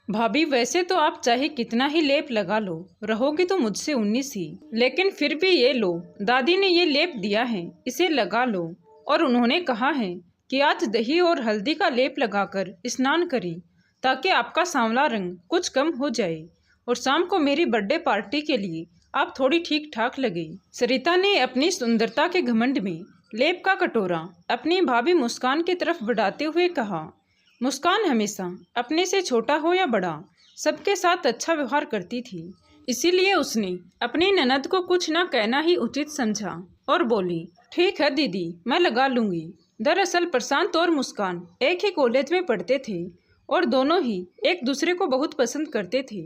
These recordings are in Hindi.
भाभी, वैसे तो आप चाहे कितना ही लेप लगा लो, रहोगी तो मुझसे 19 ही, लेकिन फिर भी ये लो, दादी ने ये लेप दिया है, इसे लगा लो। और उन्होंने कहा है कि आज दही और हल्दी का लेप लगाकर स्नान करें ताकि आपका सांवला रंग कुछ कम हो जाए और शाम को मेरी बर्थडे पार्टी के लिए आप थोड़ी ठीक ठाक लगे। सरिता ने अपनी सुंदरता के घमंड में लेप का कटोरा अपनी भाभी मुस्कान की तरफ बढ़ाते हुए कहा। मुस्कान हमेशा अपने से छोटा हो या बड़ा सबके साथ अच्छा व्यवहार करती थी, इसीलिए उसने अपनी ननद को कुछ न कहना ही उचित समझा और बोली, ठीक है दीदी, मैं लगा लूंगी। दरअसल प्रशांत और मुस्कान एक ही कॉलेज में पढ़ते थे और दोनों ही एक दूसरे को बहुत पसंद करते थे।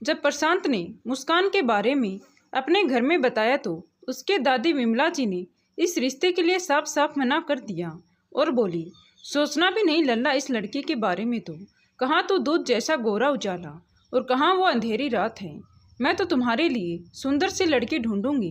जब प्रशांत ने मुस्कान के बारे में अपने घर में बताया तो उसके दादी विमला जी ने इस रिश्ते के लिए साफ साफ मना कर दिया और बोली, सोचना भी नहीं लल्ला इस लड़की के बारे में, तो कहाँ तो दूध जैसा गोरा उजाला और कहाँ वो अंधेरी रात है। मैं तो तुम्हारे लिए सुंदर सी लड़की ढूंढूंगी,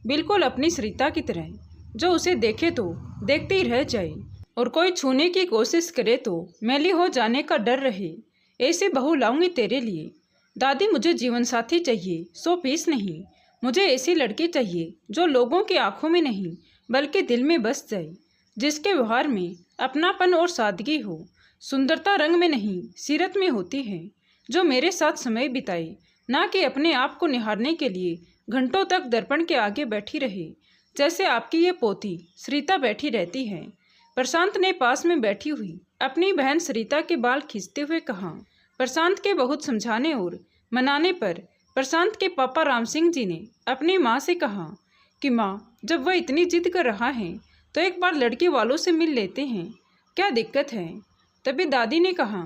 बिल्कुल अपनी सरिता की तरह, जो उसे देखे तो देखते ही रह जाए और कोई छूने की कोशिश करे तो मैली हो जाने का डर रहे। ऐसी बहू लाऊंगी तेरे लिए। दादी, मुझे जीवन साथी चाहिए, 100 पीस नहीं। मुझे ऐसी लड़की चाहिए जो लोगों की आंखों में नहीं बल्कि दिल में बस जाए, जिसके व्यवहार में अपनापन और सादगी हो। सुंदरता रंग में नहीं सीरत में होती है, जो मेरे साथ समय बिताए, ना कि अपने आप को निहारने के लिए घंटों तक दर्पण के आगे बैठी रहे, जैसे आपकी ये पोती सरिता बैठी रहती है। प्रशांत ने पास में बैठी हुई अपनी बहन सरिता के बाल खींचते हुए कहा। प्रशांत के बहुत समझाने और मनाने पर प्रशांत के पापा राम सिंह जी ने अपनी माँ से कहा कि माँ, जब वह इतनी जिद कर रहा है तो एक बार लड़की वालों से मिल लेते हैं, क्या दिक्कत है। तभी दादी ने कहा,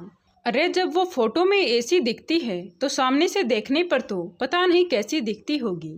अरे जब वो फोटो में ऐसी दिखती है तो सामने से देखने पर तो पता नहीं कैसी दिखती होगी।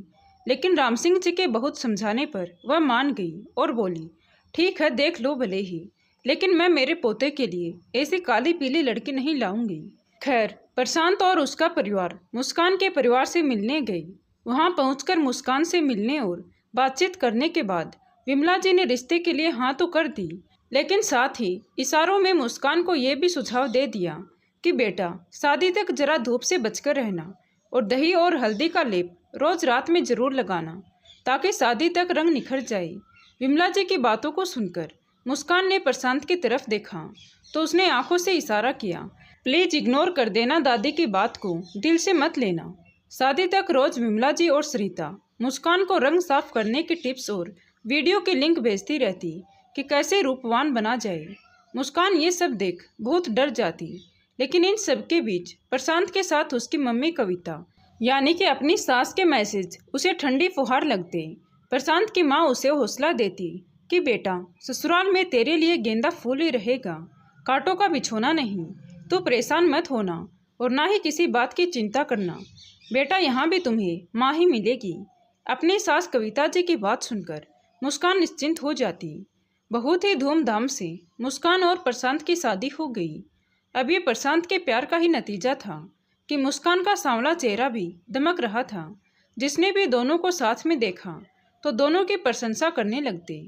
लेकिन राम सिंह जी के बहुत समझाने पर वह मान गई और बोली, ठीक है, देख लो भले ही, लेकिन मैं मेरे पोते के लिए ऐसी काली पीली लड़की नहीं लाऊंगी। खैर, प्रशांत और उसका परिवार मुस्कान के परिवार से मिलने गई। वहां पहुंचकर मुस्कान से मिलने और बातचीत करने के बाद विमला जी ने रिश्ते के लिए हाँ तो कर दी, लेकिन साथ ही इशारों में मुस्कान को ये भी सुझाव दे दिया कि बेटा, शादी तक जरा धूप से बचकर रहना और दही और हल्दी का लेप रोज रात में जरूर लगाना ताकि शादी तक रंग निखर जाए। विमला जी की बातों को सुनकर मुस्कान ने प्रशांत की तरफ देखा तो उसने आंखों से इशारा किया, प्लीज इग्नोर कर देना, दादी की बात को दिल से मत लेना। शादी तक रोज विमला जी और सरिता मुस्कान को रंग साफ करने की टिप्स और वीडियो की लिंक भेजती रहती कि कैसे रूपवान बना जाए। मुस्कान ये सब देख बहुत डर जाती, लेकिन इन सब के बीच प्रशांत के साथ उसकी मम्मी कविता, यानी कि अपनी सास के मैसेज उसे ठंडी फुहार लगते। प्रशांत की माँ उसे हौसला देती कि बेटा, ससुराल में तेरे लिए गेंदा फूल ही रहेगा, कांटों का बिछोना नहीं, तू परेशान मत होना और ना ही किसी बात की चिंता करना। बेटा, यहाँ भी तुम्हें माँ ही मिलेगी। अपनी सास कविता जी की बात सुनकर मुस्कान निश्चिंत हो जाती। बहुत ही धूमधाम से मुस्कान और प्रशांत की शादी हो गई। अब ये प्रशांत के प्यार का ही नतीजा था कि मुस्कान का सांवला चेहरा भी दमक रहा था। जिसने भी दोनों को साथ में देखा तो दोनों की प्रशंसा करने लगते।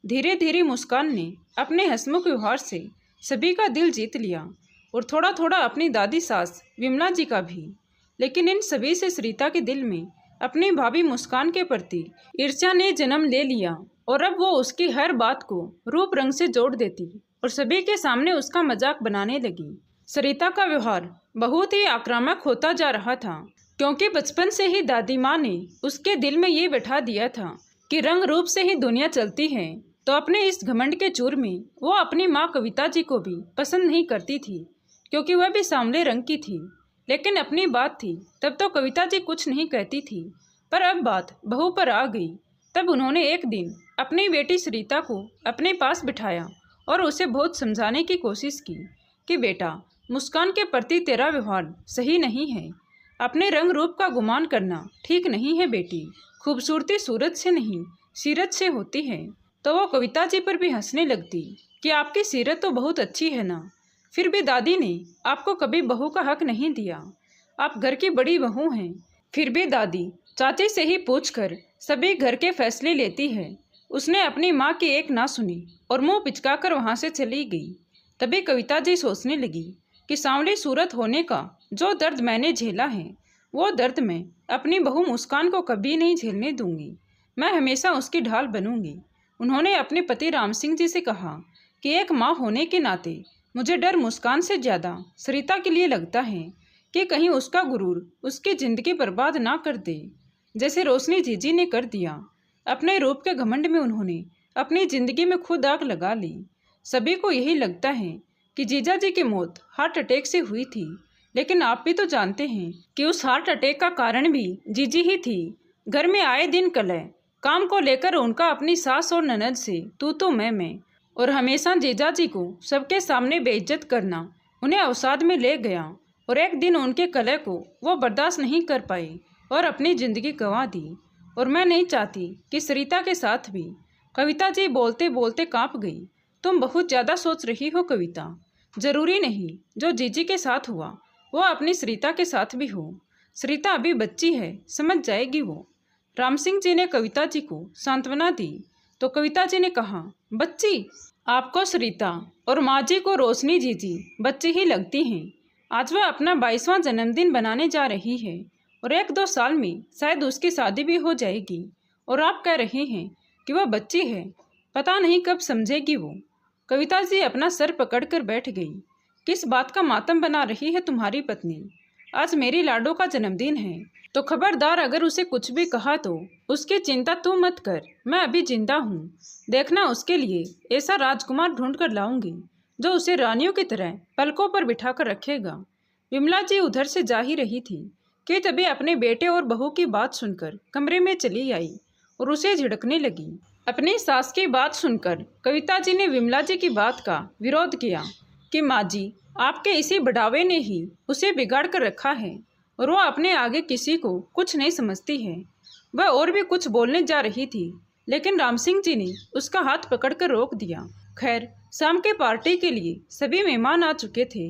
धीरे धीरे मुस्कान ने अपने हंसमुख व्यवहार से सभी का दिल जीत लिया और थोड़ा थोड़ा अपनी दादी सास विमला जी का भी। लेकिन इन सभी से सरिता के दिल में अपनी भाभी मुस्कान के प्रति ईर्ष्या ने जन्म ले लिया और अब वो उसकी हर बात को रूप रंग से जोड़ देती और सभी के सामने उसका मजाक बनाने लगी। सरिता का व्यवहार बहुत ही आक्रामक होता जा रहा था, क्योंकि बचपन से ही दादी माँ ने उसके दिल में ये बैठा दिया था कि रंग रूप से ही दुनिया चलती है। तो अपने इस घमंड के चूर में वो अपनी माँ कविता जी को भी पसंद नहीं करती थी, क्योंकि वह भी सांवले रंग की थी। लेकिन अपनी बात थी तब तो कविता जी कुछ नहीं कहती थी, पर अब बात बहू पर आ गई। तब उन्होंने एक दिन अपनी बेटी सरिता को अपने पास बिठाया और उसे बहुत समझाने की कोशिश की कि बेटा, मुस्कान के प्रति तेरा व्यवहार सही नहीं है, अपने रंग रूप का गुमान करना ठीक नहीं है बेटी, खूबसूरती सूरत से नहीं सीरत से होती है। तो वो कविता जी पर भी हंसने लगती कि आपकी सीरत तो बहुत अच्छी है ना, फिर भी दादी ने आपको कभी बहू का हक नहीं दिया, आप घर की बड़ी बहू हैं। फिर भी दादी चाची से ही पूछकर सभी घर के फैसले लेती है। उसने अपनी माँ की एक ना सुनी और मुंह पिचकाकर वहाँ से चली गई। तभी कविता जी सोचने लगी, कि सांवली सूरत होने का जो दर्द मैंने झेला है, वो दर्द मैं अपनी बहू मुस्कान को कभी नहीं झेलने दूंगी। मैं हमेशा उसकी ढाल बनूंगी। उन्होंने अपने पति राम सिंह जी से कहा कि एक माँ होने के नाते मुझे डर मुस्कान से ज़्यादा सरिता के लिए लगता है कि कहीं उसका गुरूर उसकी ज़िंदगी बर्बाद ना कर दे, जैसे रोशनी जीजी ने कर दिया। अपने रूप के घमंड में उन्होंने अपनी ज़िंदगी में खुद आग लगा ली। सभी को यही लगता है कि जीजा जी की मौत हार्ट अटैक से हुई थी, लेकिन आप भी तो जानते हैं कि उस हार्ट अटैक का कारण भी जीजी ही थी। घर में आए दिन कलह, काम को लेकर उनका अपनी सास और ननद से तू मैं, और हमेशा जीजा जी को सबके सामने बेइज्जत करना उन्हें अवसाद में ले गया। और एक दिन उनके कलह को वो बर्दाश्त नहीं कर पाए और अपनी ज़िंदगी गंवा दी। और मैं नहीं चाहती कि सरिता के साथ भी। कविता जी बोलते बोलते कांप गई। तुम बहुत ज़्यादा सोच रही हो कविता। ज़रूरी नहीं जो जीजी के साथ हुआ वो अपनी सरिता के साथ भी हो। सरिता अभी बच्ची है, समझ जाएगी वो। राम सिंह जी ने कविता जी को सांत्वना दी तो कविता जी ने कहा, बच्ची? आपको सरिता और माँ जी को रोशनी जीजी बच्ची ही लगती हैं। आज वह अपना 22वां जन्मदिन बनाने जा रही है और 1-2 साल में शायद उसकी शादी भी हो जाएगी। और आप कह रहे हैं कि वह बच्ची है, पता नहीं कब समझेगी वो। कविता जी अपना सर पकड़कर बैठ गई। किस बात का मातम बना रही है तुम्हारी पत्नी? आज मेरी लाडो का जन्मदिन है, तो खबरदार अगर उसे कुछ भी कहा तो उसकी चिंता तू मत कर। मैं अभी जिंदा हूँ। देखना उसके लिए ऐसा राजकुमार ढूंढ कर लाऊंगी जो उसे रानियों की तरह पलकों पर बिठाकर रखेगा। विमला जी उधर से जा ही रही थी कि तभी अपने बेटे और बहू की बात सुनकर कमरे में चली आई और उसे झिड़कने लगी। अपनी सास की बात सुनकर कविता जी ने विमला जी की बात का विरोध किया कि माँ जी, आपके इसी बढ़ावे ने ही उसे बिगाड़ कर रखा है और वो अपने आगे किसी को कुछ नहीं समझती है। वह और भी कुछ बोलने जा रही थी, लेकिन राम सिंह जी ने उसका हाथ पकड़कर रोक दिया। खैर, शाम के पार्टी के लिए सभी मेहमान आ चुके थे।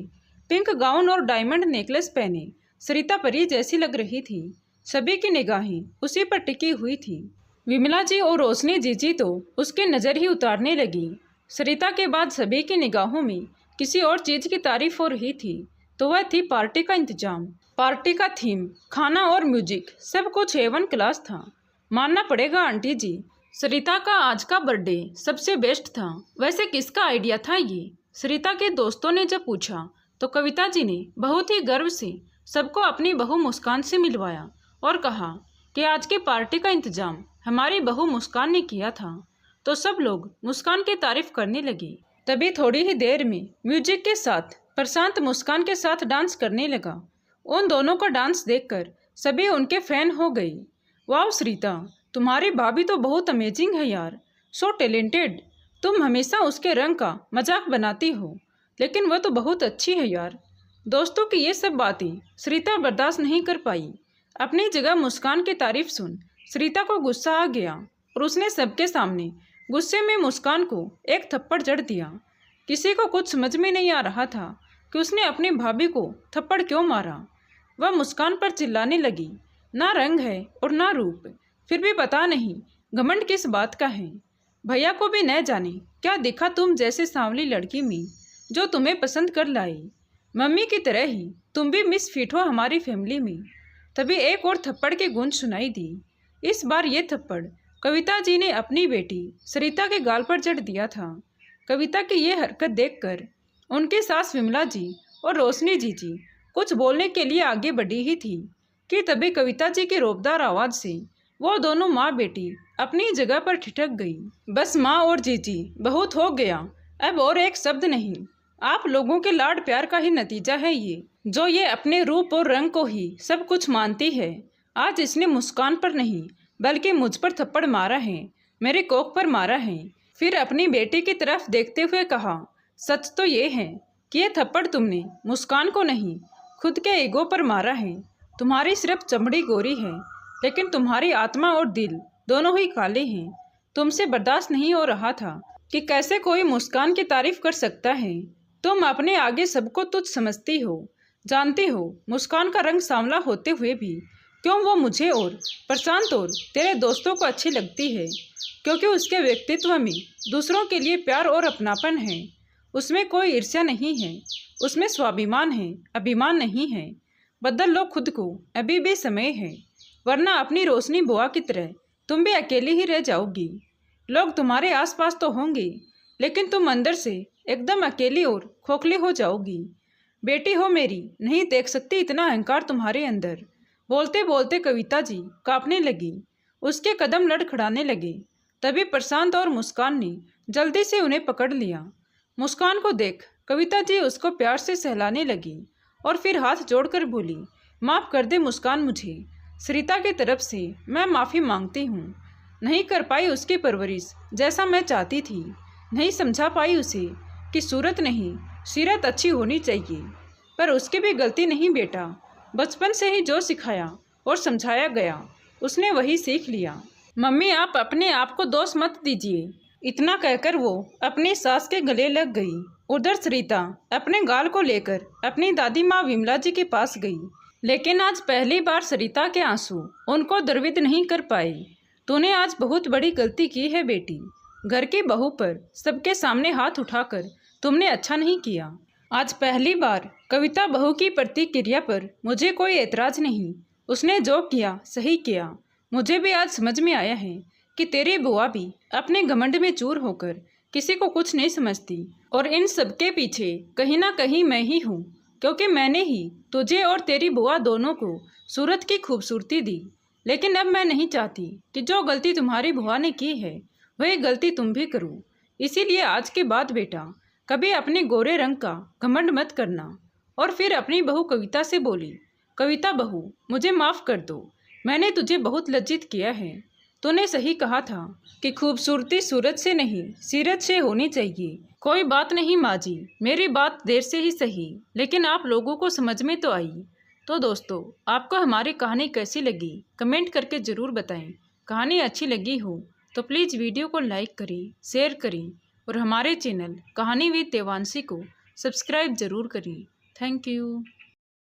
पिंक गाउन और डायमंड नेकलेस पहने सरिता परी जैसी लग रही थी। सभी की निगाहें उसी पर टिकी हुई थी। विमला जी और रोशनी जीजी तो उसकी नज़र ही उतारने लगी। सरिता के बाद सभी की निगाहों में किसी और चीज़ की तारीफ हो रही थी, तो वह थी पार्टी का इंतजाम। पार्टी का थीम, खाना और म्यूजिक सब कुछ A1 क्लास था। मानना पड़ेगा आंटी जी, सरिता का आज का बर्थडे सबसे बेस्ट था। वैसे किसका आइडिया था ये? सरिता के दोस्तों ने जब पूछा तो कविता जी ने बहुत ही गर्व से सबको अपनी बहू मुस्कान से मिलवाया और कहा कि आज की पार्टी का इंतजाम हमारी बहू मुस्कान ने किया था। तो सब लोग मुस्कान की तारीफ करने लगे। तभी थोड़ी ही देर में म्यूजिक के साथ प्रशांत मुस्कान के साथ डांस करने लगा। उन दोनों का डांस देखकर सभी उनके फैन हो गई। वाह सरिता, तुम्हारी भाभी तो बहुत अमेजिंग है यार, सो टैलेंटेड। तुम हमेशा उसके रंग का मजाक बनाती हो, लेकिन वह तो बहुत अच्छी है यार। दोस्तों की ये सब बातें सरिता बर्दाश्त नहीं कर पाई। अपनी जगह मुस्कान की तारीफ सुन सरिता को गुस्सा आ गया और उसने सबके सामने गुस्से में मुस्कान को एक थप्पड़ जड़ दिया। किसी को कुछ समझ में नहीं आ रहा था कि उसने अपनी भाभी को थप्पड़ क्यों मारा। वह मुस्कान पर चिल्लाने लगी, ना रंग है और ना रूप, फिर भी पता नहीं घमंड किस बात का है। भैया को भी न जाने क्या दिखा तुम जैसे सांवली लड़की में जो तुम्हें पसंद कर लाई। मम्मी की तरह ही तुम भी मिस फिट हो हमारी फैमिली में। तभी एक और थप्पड़ की गूंज सुनाई दी। इस बार ये थप्पड़ कविता जी ने अपनी बेटी सरिता के गाल पर जड़ दिया था। कविता की ये हरकत देखकर उनकी सास विमला जी और रोशनी जीजी कुछ बोलने के लिए आगे बढ़ी ही थी कि तभी कविता जी की रोबदार आवाज़ से वो दोनों माँ बेटी अपनी जगह पर ठिठक गई। बस माँ और जीजी, बहुत हो गया, अब और एक शब्द नहीं। आप लोगों के लाड प्यार का ही नतीजा है ये, जो ये अपने रूप और रंग को ही सब कुछ मानती है। आज इसने मुस्कान पर नहीं बल्कि मुझ पर थप्पड़ मारा है, मेरे कोख पर मारा है। फिर अपनी बेटी की तरफ देखते हुए कहा, सच तो ये है कि ये थप्पड़ तुमने मुस्कान को नहीं खुद के ईगो पर मारा है। तुम्हारी सिर्फ चमड़ी गोरी है, लेकिन तुम्हारी आत्मा और दिल दोनों ही काले हैं। तुमसे बर्दाश्त नहीं हो रहा था कि कैसे कोई मुस्कान की तारीफ कर सकता है। तुम अपने आगे सबको तुच्छ समझती हो। जानती हो मुस्कान का रंग सांवला होते हुए भी क्यों वो मुझे और प्रशांत और तेरे दोस्तों को अच्छी लगती है, क्योंकि उसके व्यक्तित्व में दूसरों के लिए प्यार और अपनापन है। उसमें कोई ईर्ष्या नहीं है, उसमें स्वाभिमान है, अभिमान नहीं है। बदल लो खुद को, अभी भी समय है, वरना अपनी रोशनी बुआ की तरह तुम भी अकेली ही रह जाओगी। लोग तुम्हारे आसपास तो होंगे, लेकिन तुम अंदर से एकदम अकेली और खोखली हो जाओगी। बेटी हो मेरी, नहीं देख सकती इतना अहंकार तुम्हारे अंदर। बोलते बोलते कविता जी कांपने लगी, उसके कदम लड़खड़ाने लगे। तभी प्रशांत और मुस्कान ने जल्दी से उन्हें पकड़ लिया। मुस्कान को देख कविता जी उसको प्यार से सहलाने लगी और फिर हाथ जोड़कर बोली, माफ़ कर दे मुस्कान मुझे। सरिता की तरफ से मैं माफ़ी मांगती हूँ। नहीं कर पाई उसकी परवरिश जैसा मैं चाहती थी, नहीं समझा पाई उसे कि सूरत नहीं सीरत अच्छी होनी चाहिए। पर उसकी भी गलती नहीं बेटा, बचपन से ही जो सिखाया और समझाया गया उसने वही सीख लिया। मम्मी आप अपने आप को दोष मत दीजिए। इतना कहकर वो अपनी सास के गले लग गई। उधर सरिता अपने गाल को लेकर अपनी दादी माँ विमला जी के पास गई, लेकिन आज पहली बार सरिता के आंसू उनको द्रवित नहीं कर पाए। तूने आज बहुत बड़ी गलती की है बेटी। घर की बहू पर सबके सामने हाथ उठाकर तुमने अच्छा नहीं किया। आज पहली बार कविता बहू की प्रतिक्रिया पर मुझे कोई एतराज नहीं। उसने जो किया सही किया। मुझे भी आज समझ में आया है कि तेरी बुआ भी अपने घमंड में चूर होकर किसी को कुछ नहीं समझती, और इन सब के पीछे कहीं ना कहीं मैं ही हूँ, क्योंकि मैंने ही तुझे और तेरी बुआ दोनों को सूरत की खूबसूरती दी। लेकिन अब मैं नहीं चाहती कि जो गलती तुम्हारी बुआ ने की है वही गलती तुम भी करो। इसीलिए आज के बाद बेटा कभी अपने गोरे रंग का घमंड मत करना। और फिर अपनी बहू कविता से बोली, कविता बहू मुझे माफ़ कर दो, मैंने तुझे बहुत लज्जित किया है। तूने सही कहा था कि खूबसूरती सूरत से नहीं सीरत से होनी चाहिए। कोई बात नहीं माँ जी, मेरी बात देर से ही सही, लेकिन आप लोगों को समझ में तो आई। तो दोस्तों आपको हमारी कहानी कैसी लगी कमेंट करके ज़रूर बताएं। कहानी अच्छी लगी हो तो प्लीज़ वीडियो को लाइक करें, शेयर करें और हमारे चैनल कहानी विद देवांशी को सब्सक्राइब ज़रूर करें। Thank you.